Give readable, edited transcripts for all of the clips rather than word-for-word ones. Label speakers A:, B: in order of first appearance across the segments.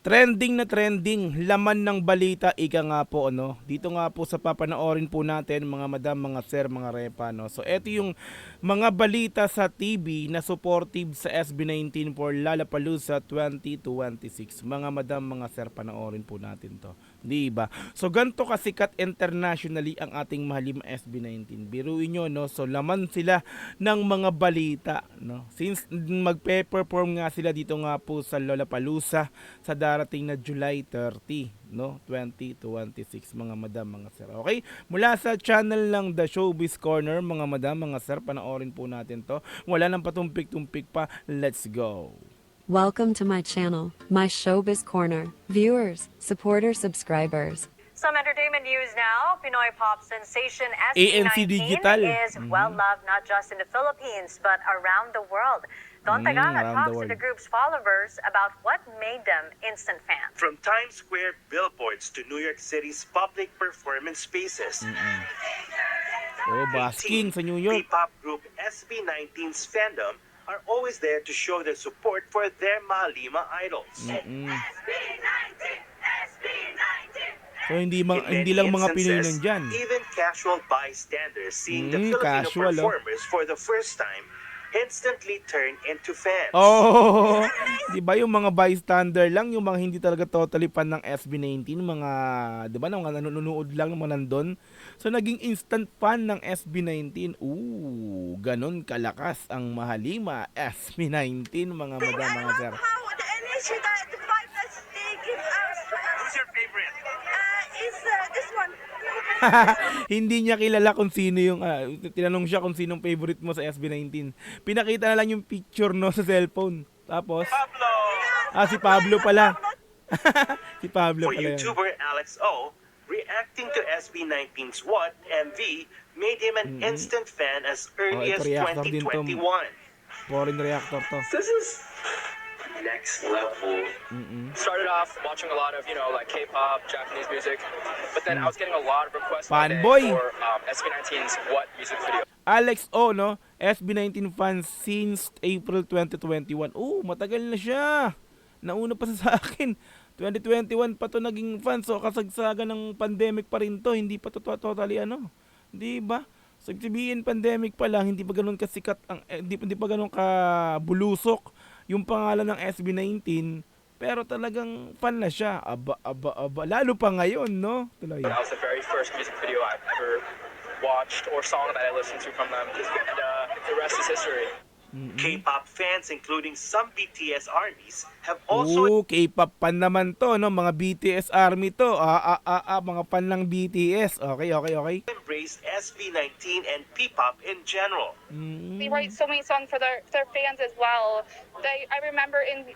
A: Trending na trending, laman ng balita, ika nga po, ano. Dito nga po sa papanoorin po natin, mga madam, mga sir, mga repa, no. So, eto yung mga balita sa TV na supportive sa SB19 for Lollapalooza 2026. Mga madam, mga sir, panoorin po natin to. Di ba? So, ganito kasikat internationally ang ating mahalim SB19. Biruin nyo, no. So, laman sila ng mga balita, no. Since magpe-perform nga sila dito nga po sa Lollapalooza sa darating na July 30, no, 2026, mga madam, mga sir. Okay? Mula sa channel ng The Showbiz Corner, mga madam, mga sir, panoorin po natin to. Wala nang patumpik-tumpik pa. Let's go.
B: Welcome to my channel, my Showbiz Corner. Viewers, supporters, subscribers.
C: Some entertainment news now. Pinoy pop sensation
A: ANC
C: SB19
A: Digital.
C: is well-loved not just in the Philippines but around the world. Don Tagala
A: around the
C: talks to
A: world.
C: the group's followers about what made them instant fans.
D: From Times Square billboards to New York City's public performance spaces.
A: Oh, basking sa New York.
D: P-pop group SB19's fandom are always there to show their support for their Mahalima idols.
A: So, hindi
D: In
A: hindi
D: many
A: lang mga Pinoy
D: instances,
A: nandyan.
D: even casual bystanders seeing the Filipino
A: casual, oh.
D: performers for the first time instantly turn into fans.
A: Oh, di ba yung mga bystander lang, yung mga hindi talaga totally fan ng SB19, mga, di ba, mga nanonood lang, mga nandun. So, naging instant fan ng SB19. Ooh, ganun kalakas ang Mahalima SB19, mga madam, mga sir.
E: How the energy that the vibe that's they give us
D: Who's your favorite?
E: is this one.
A: Hindi niya kilala kung sino yung, tinanong siya kung sinong favorite mo sa SB19. Pinakita na lang yung picture, no, sa cellphone. Tapos,
D: Pablo!
A: si Pablo pala. Si Pablo
D: For
A: pala yan.
D: YouTuber Alex O, reacting to SB19's What MV made him an instant fan as early
A: ito
D: as
A: reactor din to.
D: 2021.
A: Foreign reactor to.
F: This is next level.
G: Started off watching a lot of, like K-pop, Japanese music, but then I was getting a lot of requests one day
A: Fanboy.
G: for SB19's What music video.
A: Alex O, no? SB19 fans since April 2021. Oh, matagal na siya. Nauna pa sa akin. 2021 pa to naging fan. So, kasagsagan ng pandemic pa rin to. Hindi pa to totally ano. Di ba? So, sabihin pandemic pa lang, hindi pa ganun kasikat, hindi pa ganun kabulusok yung pangalan ng SB19. Pero talagang fan na siya. Aba. Lalo pa ngayon, no? Tuloy.
G: That was the very first music video I've ever watched or song that I listened to from them, and the rest is history.
D: K-pop fans, including some BTS armies, have also
A: Oh, K-pop fan naman to, no? Mga BTS army to. Mga fan ng BTS. Okay.
D: embraced SB19 and P-pop in general.
H: They write so many songs for their fans as well. I remember in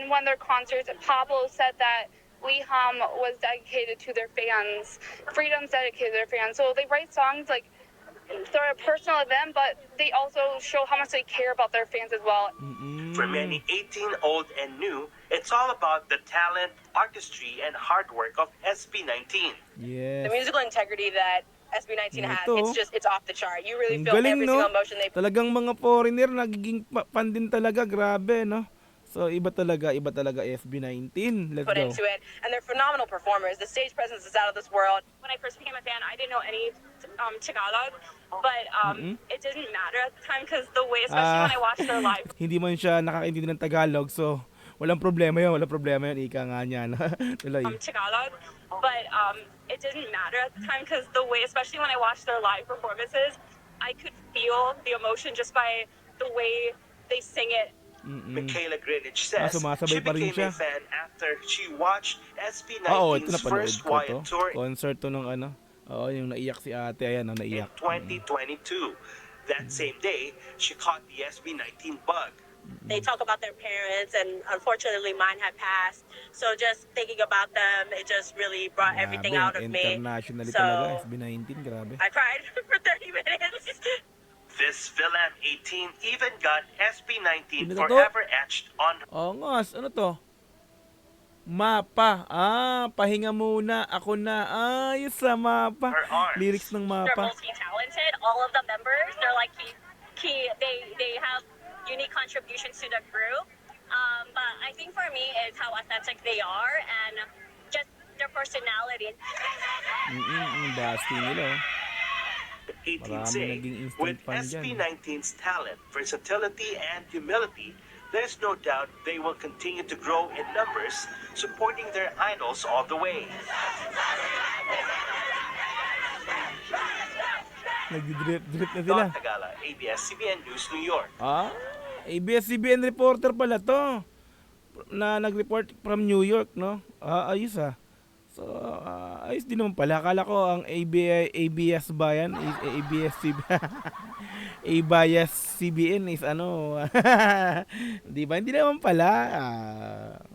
H: one of their concerts, Pablo said that We Hum was dedicated to their fans. Freedom's dedicated to their fans. So they write songs like they're a personal event, but they also show how much they care about their fans as well.
D: For many 18 old and new, it's all about the talent, artistry, and hard work of SB19.
A: Yes.
I: The musical integrity that SB19 has,
A: Ito.
I: it's off the chart. You really
A: Ang
I: feel
A: galing,
I: every
A: no?
I: single emotion they
A: Talagang mga foreigner nagiging fan din talaga. Grabe, no? So, iba talaga SB19. Let's
I: put
A: go.
I: into it, and they're phenomenal performers. The stage presence is out of this world.
H: When I first became a fan, I didn't know any Tagalog, but it didn't matter at the time because the way, especially when I watched their live
A: Hindi man siya nakakaintindi ng Tagalog. So, walang problema yun. Ika nga niya. No? Tuloy.
H: Tagalog, but it didn't matter at the time because the way, especially when I watched their live performances, I could feel the emotion just by the way they sing it.
D: Michaela Greenwich says
A: sumasabay
D: she
A: pa rin
D: became
A: siya.
D: a fan after she watched
A: Ito
D: SB19's
A: napanood
D: first
A: ko to.
D: Wyatt tour
A: Concert to nung ano. Oo, yung naiyak si ate. Ayan,
D: in
A: naiyak.
D: 2022. That same day, she caught the SB19 bug.
E: They talk about their parents, and unfortunately, mine had passed. So just thinking about them, it just really brought everything out of me.
A: Internationally
E: So
A: talaga. SB19, grabe.
E: I cried for 30 minutes.
D: This Villam 18 even got
A: Sino
D: SB19
A: to?
D: forever etched on
A: Oo nga, ano to? Mapa. Pahinga muna. Ako na. Ayos sa mapa.
D: her arms.
A: Lyrics ng
H: They're
A: mapa.
H: multi-talented. All of the members, they're like they have unique contributions to the group.
E: But I think for me, it's how authentic they are and just their personality.
A: Basking nila.
D: 18
A: Marami
D: say,
A: naging instant
D: with
A: fan dyan.
D: SB19's talent, versatility, and humility, there's no doubt they will continue to grow in numbers, supporting their idols all the way.
A: Nag-drip na sila.
D: Don Tagala, ABS-CBN News, New York.
A: ABS-CBN reporter pala to. Na nag-report from New York, no? Ayos So, ayos din naman pala. Akala ko ang ABS bayan, ABS-CBN is ano. Di ba? Hindi naman pala.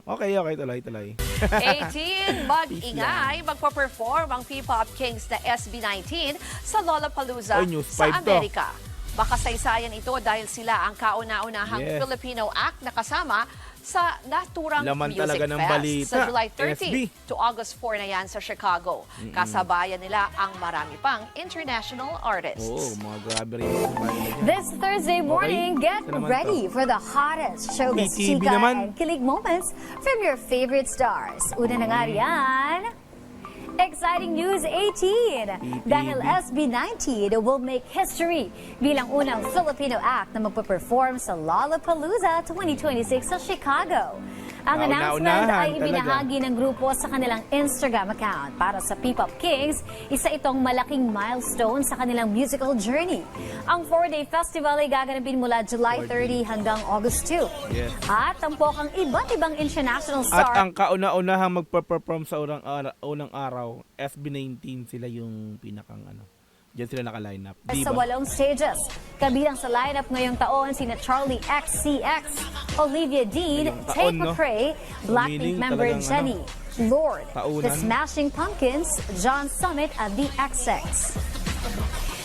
A: Okay, tuloy.
J: 18, mag-ingay, magpa-perform ang P-Pop Kings na SB19 sa Lollapalooza
A: Oy, News
J: sa
A: 5 to.
J: Amerika. Makasaysayan ito dahil sila ang kauna-unahang
A: Yes.
J: Filipino act na kasama sa naturang
A: Laman
J: Music
A: talaga ng
J: Fest
A: balita.
J: sa July 30
A: SB.
J: to August 4 na yan sa Chicago. Kasabayan nila ang marami pang international artists.
A: Mga grabe rin yung bayan na dyan.
K: This Thursday morning, get
A: Ito naman
K: ready
A: to.
K: for the hottest showbiz
A: PTV
K: chika
A: naman.
K: and kilig moments from your favorite stars. Una na nga riyan, exciting news 18! Dahil SB19 will make history bilang unang Filipino act na magpa-perform sa Lollapalooza 2026 sa Chicago. Ang announcement
A: Kauna-unahan
K: ay
A: talaga.
K: ibinahagi ng grupo sa kanilang Instagram account. Para sa P-Pop Kings, isa itong malaking milestone sa kanilang musical journey. Ang 4-day festival ay gaganapin mula July 30 hanggang August 2.
A: Yes.
K: At tampok ang iba't ibang international
A: At
K: star
A: ang kauna-unahang magpa-perform sa unang araw, SB19 sila yung pinakang Diyan sila naka-line up. Di
K: sa
A: ba?
K: 8 stages. Kabilang sa lineup ngayong taon sina Charlie XCX, Olivia Dean,
A: Ngayong taon,
K: Tate
A: no?
K: McRae, Blackpink
A: Meaning
K: member
A: talagang,
K: Jenny, Lord,
A: taunan.
K: The Smashing Pumpkins, John Summit at The XX.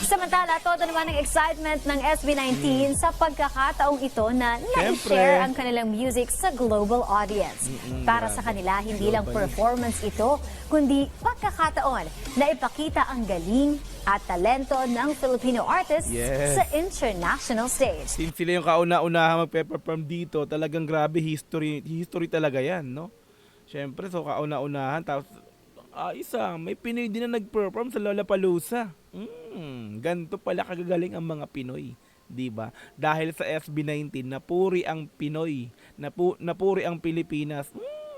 K: Samantala, todo naman ang excitement ng SB19 sa pagkakataong ito na na-share ang kanilang music sa global audience. Para sa kanila, hindi lang performance ito, kundi pagkakataon na ipakita ang galing at talento ng Filipino artists
A: Yes.
K: sa international stage.
A: Since sila yung kauna-unahan magpe-perform dito, talagang grabe history talaga yan, no? Siyempre, so kauna-unahan, tapos may Pinoy din na nag-perform sa Lollapalooza. Ganito pala kagagaling ang mga Pinoy, 'di ba? Dahil sa SB19 napuri ang Pinoy, napuri ang Pilipinas.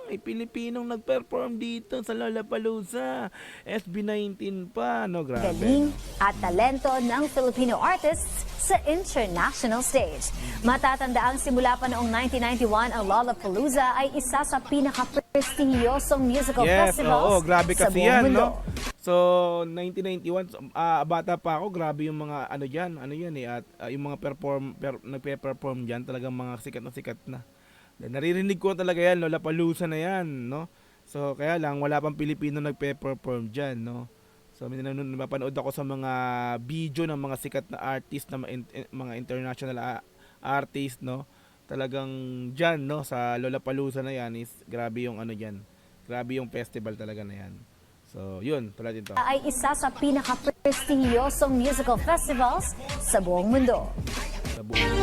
A: May Pilipinong nag-perform dito sa Lollapalooza. SB19 pa, no? Grabe.
K: Galing at talento ng Filipino artists sa international stage. Matatanda ang simula pa noong 1991 ang Lollapalooza ay isa sa pinaka-prestihiyosong musical festivals
A: grabe
K: sa
A: kasi
K: buong
A: yan,
K: mundo.
A: no? So, 1991, bata pa ako, grabe yung mga at yung mga nagpe-perform diyan, talagang mga sikat na. Naririnig ko talaga yan, Lollapalooza na yan, no? So, kaya lang, wala pang Pilipino nagpe-perform dyan, no? So, napanood ako sa mga video ng mga sikat na artist, na mga international artist, no? Talagang dyan, no? Sa Lollapalooza na yan, is grabe yung dyan. Grabe yung festival talaga na yan. So, yun, tulad ito.
K: Ay isa sa pinaka-prestihiyosong musical festivals sa buong mundo.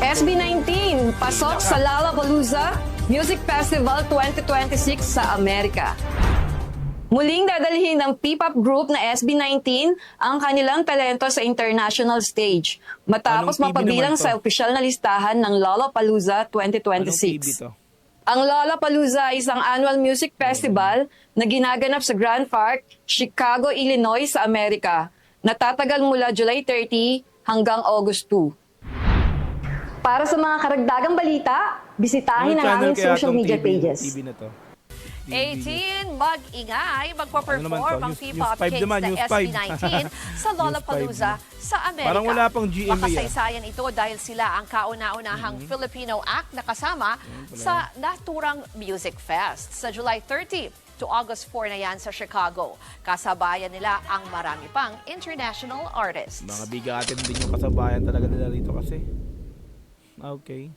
L: SB19, pasok sa Lollapalooza Music Festival 2026 sa Amerika. Muling dadalhin ng P-Pop group na SB19 ang kanilang talento sa international stage matapos
A: Anong TV
L: mapabilang
A: naman to?
L: sa opisyal na listahan ng Lollapalooza
A: Anong TV
L: 2026.
A: to?
L: Ang Lollapalooza ay isang annual music festival na ginaganap sa Grand Park, Chicago, Illinois sa Amerika. Natatagal mula July 30 hanggang August 2. Para sa mga karagdagang balita, bisitahin ang aming social media pages.
A: TV na to?
J: 18, mag-ingay, magpa-perform
A: Ano naman to?
J: ang
A: News
J: P-Pop
A: 5
J: Kings
A: naman,
J: na
A: News 5.
J: SB19 sa Lollapalooza sa Amerika.
A: Parang wala pang GMA,
J: Makasaysayan ito dahil sila ang kauna-unahang Filipino act na kasama sa naturang Music Fest sa July 30 to August 4 na yan sa Chicago. Kasabayan nila ang marami pang international artists.
A: Mga bigatin din yung kasabayan talaga nila rito kasi. Okay.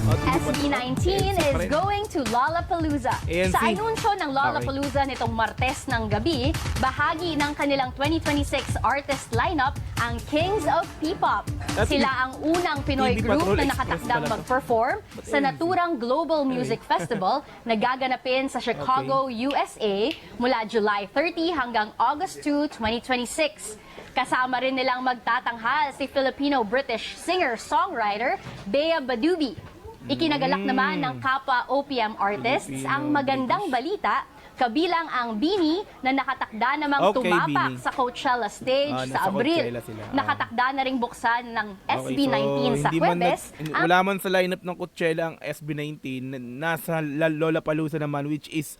K: SB19 is going to Lollapalooza.
A: ANC.
K: Sa anunsyo ng Lollapalooza nitong Martes ng gabi, bahagi ng kanilang 2026 artist lineup ang Kings of P-pop. Sila ang unang Pinoy
A: TV
K: group
A: Patrol
K: na
A: Express
K: nakatakdang
A: pala to.
K: mag-perform sa naturang Global Music Festival na gaganapin sa Chicago, USA mula July 30 hanggang August 2, 2026. Kasama rin nilang magtatanghal si Filipino-British singer-songwriter Bea Badubi. Ikinagalak naman ng kapwa OPM artists ang magandang balita, kabilang ang Bini na nakatakda namang
A: Okay,
K: tumapak
A: Bini.
K: sa Coachella stage
A: Nasa
K: sa Abril.
A: Coachella sila.
K: Nakatakda na ring buksan ng SB19 sa
A: hindi man
K: Huwebes.
A: wala man sa lineup ng Coachella ang SB19, nasa Lollapalooza naman, which is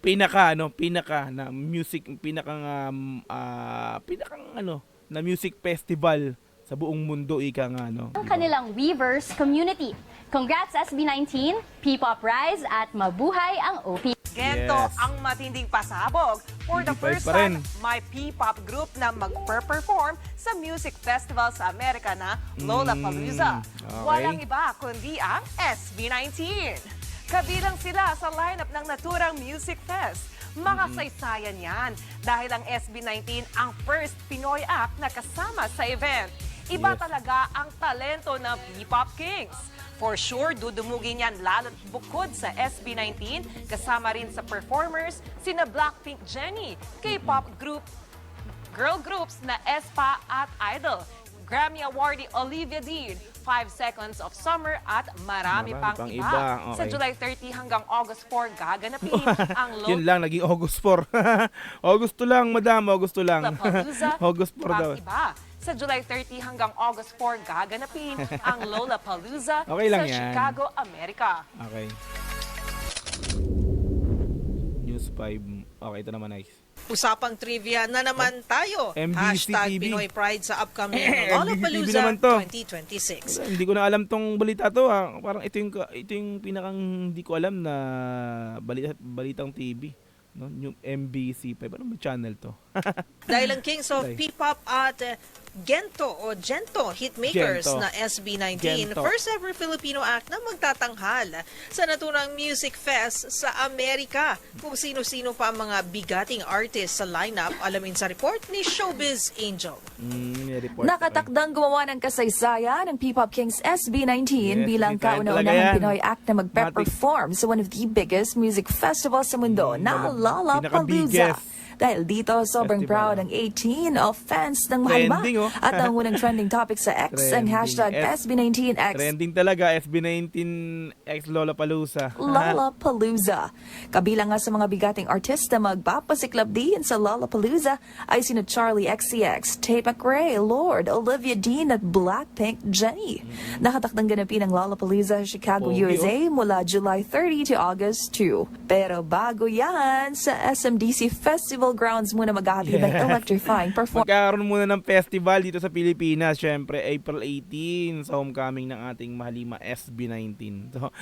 A: pinaka na music, pinakang na music festival sa buong mundo, ika nga, no?
K: Ang kanilang Weavers community. Congrats SB19, P-pop Rise at mabuhay ang OP.
M: Gento
A: Yes.
M: ang matinding pasabog. For the
A: P5
M: first
A: pa rin.
M: time, may P-pop group na mag-perform sa music festival sa Amerika na Lollapalooza.
A: okay.
M: Walang iba kundi ang SB19. Kabilang sila sa lineup ng naturang Music Fest. Makasaysayan yan dahil ang SB19 ang first Pinoy act na kasama sa event. Iba
A: Yes.
M: talaga ang talento ng P-pop Kings. For sure, dudumugin yan lalo't bukod sa SB19, kasama rin sa performers sina Blackpink Jennie, K-pop group, girl groups na aespa at Idol, Grammy awardee Olivia Dean, 5 Seconds of Summer at marami pang iba. Sa
A: Okay.
M: July 30 hanggang August 4, gaganapin ang
A: Yun lang, naging August 4. August 2 lang, madam, August 2 lang.
M: Lollapalooza
A: August 4 daw.
M: pang iba. Sa July 30 hanggang August 4, gaganapin ang Lollapalooza
A: Okay lang
M: sa
A: yan.
M: Chicago, Amerika.
A: Okay. News 5. Okay, ito naman, nice.
N: Usapang trivia na naman tayo.
A: MBC
N: Hashtag
A: TV.
N: Pinoy Pride sa upcoming
A: MBC TV
N: Lollapalooza
A: naman to.
N: 2026.
A: Hindi ko na alam tong balita to, ha. Parang ito yung pinakang hindi ko alam na balitang TV. No? Yung MBC 5. Anong channel to?
N: Dahil ang Kings of
A: Okay.
N: P-pop at Gento hitmakers
A: Gento.
N: na SB19,
A: Gento.
N: first ever Filipino act na magtatanghal sa naturang Music Fest sa Amerika. Kung sino-sino pa ang mga bigating artists sa lineup, alamin sa report ni Showbiz Angel.
A: May report.
L: Nakatakdang gumawa ng kasaysayan ng P-pop Kings SB19
A: Yes,
L: bilang
A: hindi tayo talaga
L: kauna-unahang
A: yan.
L: Pinoy act na magpe-perform sa one of the biggest music festivals sa mundo na Lollapalooza.
A: Pinaka-biggest.
L: Dahil dito, sobrang
A: Festival.
L: proud ang 18 of fans ng Mahalba.
A: Trending, oh.
L: At ang unang trending topic sa X, ang
A: Trending.
L: hashtag SB19X
A: Trending talaga, SB19X Lollapalooza.
L: Lollapalooza. Kabilang nga sa mga bigating artista magpapasiklab din sa Lollapalooza ay sina Charlie XCX, Tate McRae, Lord, Olivia Dean at Blackpink Jennie. Nakatakdang ganapin ang Lollapalooza sa Chicago,
A: Pogi,
L: USA mula July 30 to August 2. Pero bago yan, sa SMDC Festival Grounds muna maghahatid ng electrifying performance.
A: Magkakaroon muna ng festival dito sa Pilipinas. Siyempre, April 18 sa homecoming ng ating mahalima SB19. So,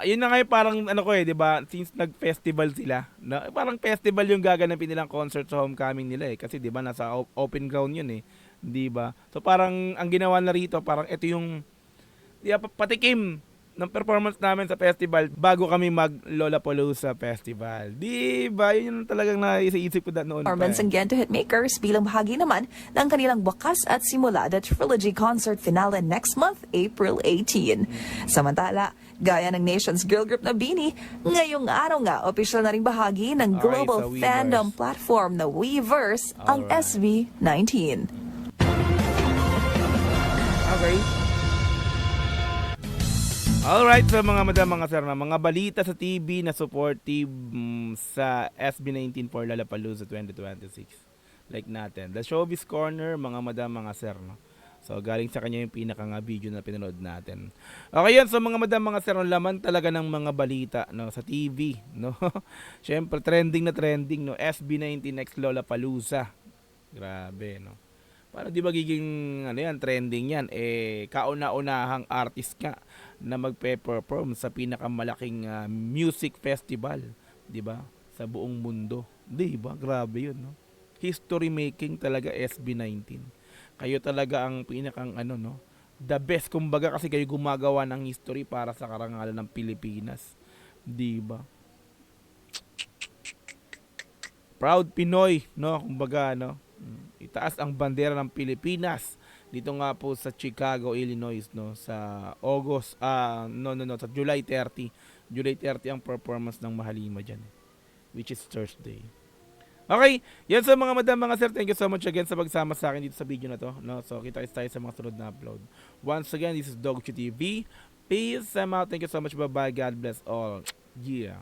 A: yun na ngayon parang di ba? Since nag-festival sila, parang festival yung gaganapin nilang concert sa homecoming nila kasi di ba nasa open ground yun di ba? So parang ang ginawa na rito, parang ito yung patikim ng performance namin sa festival bago kami mag Lollapalooza Festival. Di ba? Yun yung talagang naisip ko noon.
L: Performance ng Gento Hitmakers bilang bahagi naman ng kanilang wakas at simula the Trilogy Concert Finale next month, April 18. Samantala, gaya ng Nation's girl group na Bini, ngayong araw nga, opisyal na ring bahagi ng global
A: sa Weverse.
L: fandom platform na Weverse ang
A: Alright.
L: SB19.
A: Okay. Alright, so mga madam, mga sir, mga balita sa TV na supportive sa SB19 for Lollapalooza 2026. Like natin. The Showbiz Corner, mga madam, mga sir, no? So, galing sa kanya yung pinaka video na pinanood natin. Okay yan, so mga madam, mga sir, laman talaga ng mga balita, no, sa TV, no? Siyempre, trending na trending, no? SB19X Lollapalooza. Grabe, no? Paano di magiging trending yan? Kauna-unahang artist ka na magpe-perform sa pinakamalaking music festival, di ba? Sa buong mundo. Di ba? Grabe yun, no? History making talaga SB19. Kayo talaga ang pinakang The best, kumbaga, kasi kayo gumagawa ng history para sa karangalan ng Pilipinas. Di ba? Proud Pinoy, no? Kumbaga, no? Itaas ang bandera ng Pilipinas dito nga po sa Chicago, Illinois, no? Sa sa July 30. July 30 ang performance ng Mahalima dyan, which is Thursday. Okay, yan sa mga madam, mga sir. Thank you so much again sa pagsama sa akin dito sa video na to, no? So, kita-kits tayo sa mga sunod na upload. Once again, this is Dogchu TV. Peace, I'm out. Thank you so much. Bye-bye. God bless all. Yeah.